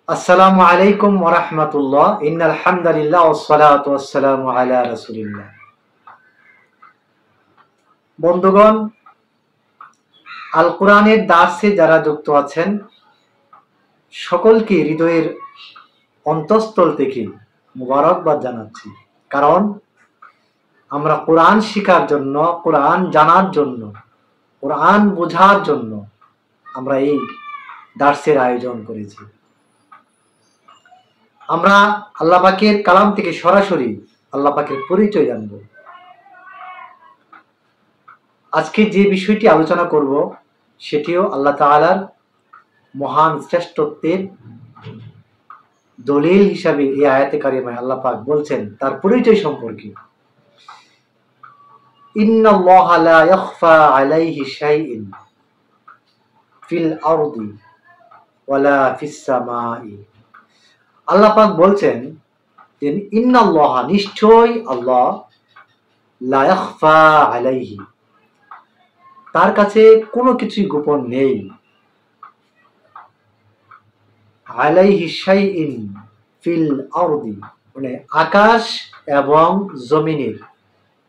আসসালামু আলাইকুম ওয়া রাহমাতুল্লাহ। ইন্নাল হামদালিল্লাহ ওয়াস সালাতু ওয়াস সালামু আলা রাসূলিল্লাহ। বন্ধুগণ, আল কোরআনের দার্সে যারা যুক্ত আছেন সকলকে হৃদয়ের অন্তঃস্থল থেকে মুবারকবাদ জানাচ্ছি। কারণ আমরা কোরআন শিখার জন্য, কোরআন জানার জন্য, কোরআন বোঝার জন্য আমরা এই দার্সের আয়োজন করেছি। আমরা আল্লাহ পাকের কালাম থেকে সরাসরি আল্লাহ পাকের পরিচয় জানব। আজকে যে বিষয়টি আলোচনা করব সেটিও আল্লাহ তাআলার মহান শ্রেষ্ঠত্বের দলিল হিসাবে এই আয়াতে কারিমায় আল্লাহ পাক বলছেন তার পরিচয় সম্পর্কে। ইন্নাল্লাহা লা ইয়াখফা আলাইহি শাইউন ফিল আরদি ওয়ালা ফিস সামাই। আল্লাহ পাক বলছেন যে ইন্নাল্লাহ, নিশ্চয় আল্লাহ, লা ইয়াখফা আলাইহি, তার কাছে কোনো কিছুই গোপন নেই, আলাইহি শাইইন ফিল আরদি, মানে আকাশ এবং জমিনের,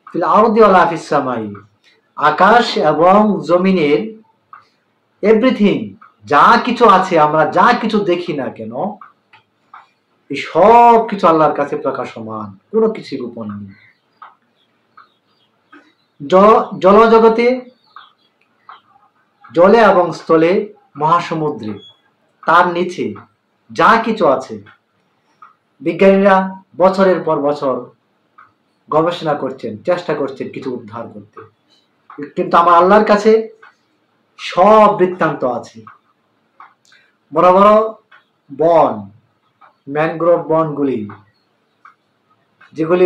ফিল আরদি ওয়ালা ফিস সামাই, আকাশ এবং জমিনের এভরিথিং, যা কিছু আছে, আমরা যা কিছু দেখি না কেন, এই সব কিছু আল্লাহর কাছে প্রকাশমান, কোনো কিছু গোপন নেই। জলজগতে, জলে এবং স্থলে, মহাসমুদ্রে, তার নিচে যা কিছু আছে, বিজ্ঞানীরা বছরের পর বছর গবেষণা করছেন, চেষ্টা করছেন কিছু উদ্ধার করতে, কিন্তু আমার আল্লাহর কাছে সব বৃত্তান্ত আছে। বড় বড় বন, ম্যানগ্রোভ বনগুলি, যেগুলি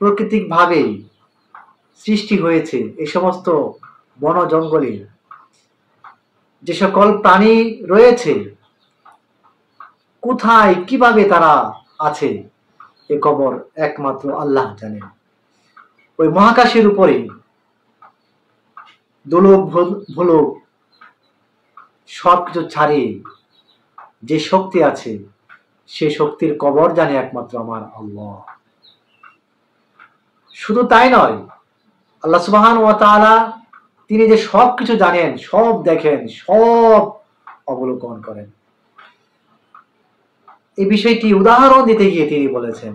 প্রাকৃতিকভাবে সৃষ্টি হয়েছে, এই সমস্ত বন জঙ্গলে যে সকল প্রাণী রয়েছে, কোথায় কিভাবে তারা আছে এ খবর একমাত্র আল্লাহ জানেন। ওই মহাকাশের উপরে দোলক ভোলক সবকিছু ছাড়িয়ে যে শক্তি আছে, সে শক্তির খবর জানে একমাত্র আমার আল্লাহ। শুধু তাই নয়, আল্লাহ সুবহান ওয়া তাআলা তিনি যে সব কিছু জানেন, সব দেখেন, সব অবলোকন করেন, এই বিষয়টি উদাহরণ দিতে গিয়ে তিনি বলেছেন,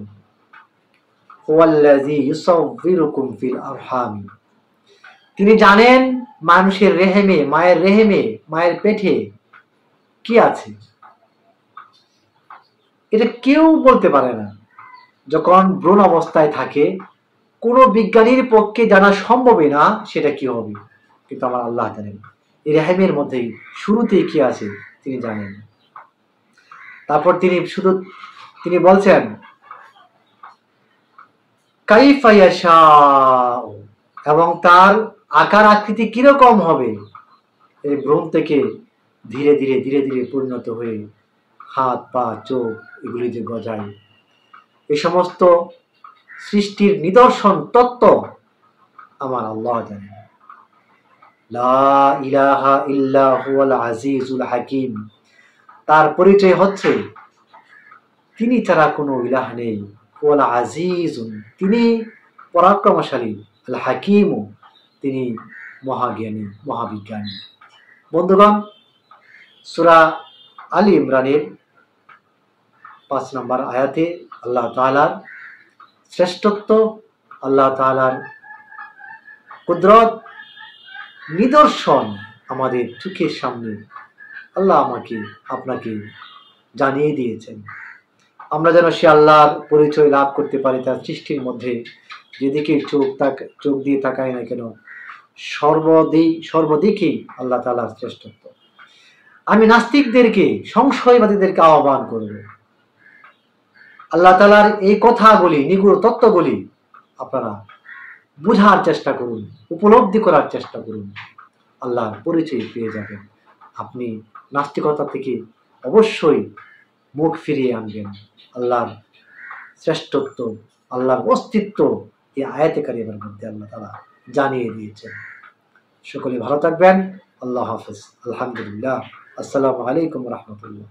হুয়াল্লাযী ইউসাউবিরুকুম ফিল আরহাম, তিনি জানেন মানুষের রেহেমে, মায়ের পেটে কি আছে। এটা কেউ বলতে পারে না। যখন ভ্রূণ অবস্থায় থাকে, কোনো বিজ্ঞানীর পক্ষে জানা সম্ভবই না সেটা কি হবে, কিন্তু আমার আল্লাহ জানেন। এই রেহেমের মধ্যেই শুরুতেই কি আছে তিনি জানেন। তারপর তিনি বলছেন কাইফা ইয়াশাউ, এবং তার আকার আকৃতি কিরকম হবে, এই ভ্রূণ থেকে ধীরে ধীরে ধীরে ধীরে পরিণত হয়ে হাত পা চোখ এগুলি যে গজায়, এই সমস্ত সৃষ্টির নিদর্শন তত্ত্ব আমার আল্লাহ জানেন। লা ইলাহা ইল্লা হুয়াল আজিজুল হাকিম, তার পরিচয় হচ্ছে তিনি ছাড়া কোনো ইলাহ নেই। হুয়াল আজিজুন, তিনি পরাক্রমশালী, আল হাকিম, তিনি মহাজ্ঞানী, মহাবিজ্ঞানী। বন্ধুগণ, সূরা আলী ইমরানের 5 নম্বর আয়াতে আল্লাহ তাআলার শ্রেষ্ঠত্ব, আল্লাহ তাআলার কুদরত নিদর্শন আমাদের চোখের সামনে আল্লাহ আমাকে আপনাকে জানিয়ে দিয়েছেন। আমরা যেন সে আল্লাহর পরিচয় লাভ করতে পারি। তার সৃষ্টির মধ্যে যেদিকে চোখ দিয়ে তাকাই না কেন, সর্বদিকেই আল্লাহ তাআলার শ্রেষ্ঠত্ব। আমি নাস্তিকদেরকে, সংশয়বাদীদেরকে আহ্বান করব, আল্লাহ তাআলার এই কথাগুলি, নিগুড় তত্ত্বগুলি আপনারা বুঝার চেষ্টা করুন, উপলব্ধি করার চেষ্টা করুন, আল্লাহর পরিচয় পেয়ে যাবেন। আপনি নাস্তিকতা থেকে অবশ্যই মুখ ফিরিয়ে আনবেন। আল্লাহর শ্রেষ্ঠত্ব, আল্লাহর অস্তিত্ব এই আয়াতে কারিমার মধ্যে আল্লাহ তাআলা জানিয়ে দিয়েছেন। সকলে ভালো থাকবেন। আল্লাহ হাফেজ। আলহামদুলিল্লাহ। আসসালামু আলাইকুম ওয়া রাহমাতুল্লাহ।